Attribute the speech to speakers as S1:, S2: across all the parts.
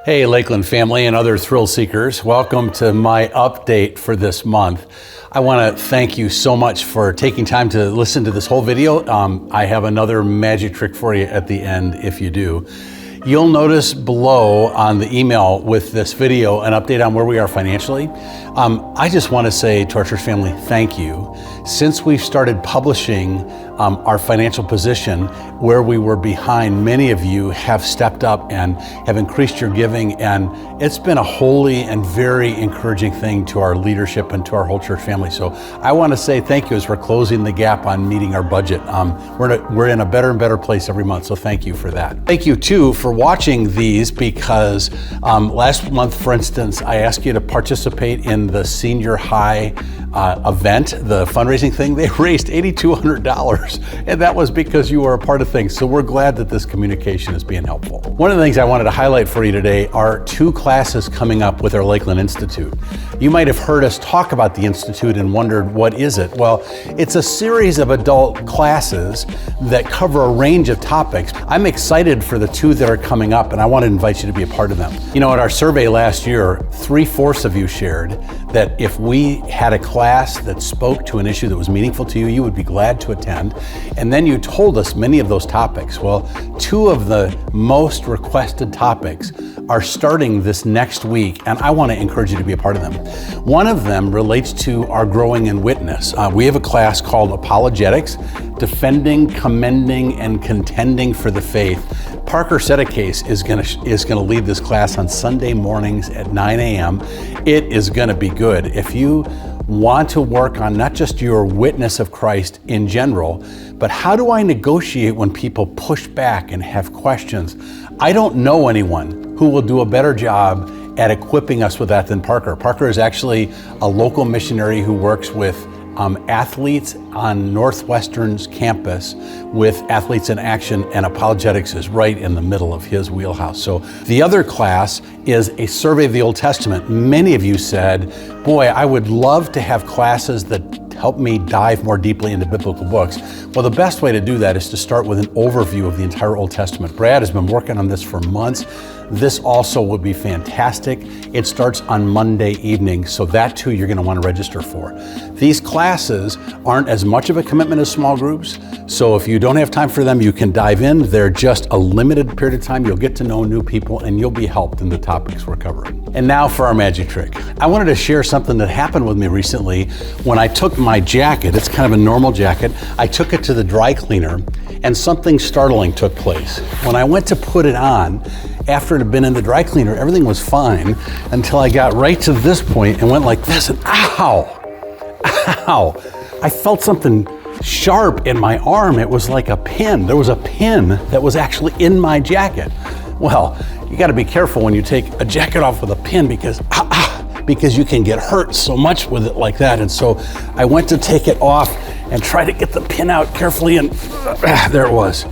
S1: Hey, Lakeland family and other thrill seekers. Welcome to my update for this month. I want to thank you so much for taking time to listen to this whole video. I have another magic trick for you at the end if you do. You'll notice below on the email with this video an update on where we are financially. I just want to say to our church family, thank you. Since we've started publishing our financial position where we were behind, many of you have stepped up and have increased your giving, and it's been a holy and very encouraging thing to our leadership and to our whole church family. So I want to say thank you as we're closing the gap on meeting our budget. We're in a better and better place every month, so thank you for that. Thank you too for watching these, because last month, for instance, I asked you to participate in the senior high event, the fundraising thing. They raised $8,200, and that was because you were a part of things. So we're glad that this communication is being helpful. One of the things I wanted to highlight for you today are 2 classes coming up with our Lakeland Institute. You might have heard us talk about the Institute and wondered, what is it? Well, it's a series of adult classes that cover a range of topics. I'm excited for the 2 that are coming up, and I want to invite you to be a part of them. You know, at our survey last year, 3/4 of you shared that if we had a class that spoke to an issue that was meaningful to you, you would be glad to attend. And then you told us many of those topics. Well, 2 of the most requested topics are starting this next week, and I want to encourage you to be a part of them. One of them relates to our growing in witness. We have a class called Apologetics, Defending, Commending, and Contending for the Faith. Parker Sedekase is gonna lead this class on Sunday mornings at 9 a.m. It is gonna be good. If you want to work on not just your witness of Christ in general, but how do I negotiate when people push back and have questions? I don't know anyone who will do a better job at equipping us with that than Parker. Parker is actually a local missionary who works with athletes on Northwestern's campus with Athletes in Action, and Apologetics is right in the middle of his wheelhouse. So the other class is a survey of the Old Testament. Many of you said, boy, I would love to have classes that help me dive more deeply into biblical books. Well, the best way to do that is to start with an overview of the entire Old Testament. Brad has been working on this for months. This also would be fantastic. It starts on Monday evening, so that too you're going to want to register for. These classes aren't as much of a commitment as small groups, so if you don't have time for them, you can dive in. They're just a limited period of time. You'll get to know new people, and you'll be helped in the topics we're covering. And now for our magic trick. I wanted to share something that happened with me recently when I took my jacket. It's kind of a normal jacket. I took it to the dry cleaner, and something startling took place. When I went to put it on, after it had been in the dry cleaner, everything was fine until I got right to this point and went like this, and ow! I felt something sharp in my arm. It was like a pin. There was a pin that was actually in my jacket. Well, you got to be careful when you take a jacket off with a pin, because you can get hurt so much with it like that. And so I went to take it off and try to get the pin out carefully, and there it was.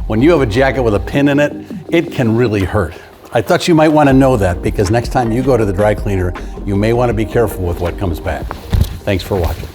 S1: When you have a jacket with a pin in it, it can really hurt. I thought you might want to know that, because next time you go to the dry cleaner, you may want to be careful with what comes back. Thanks for watching.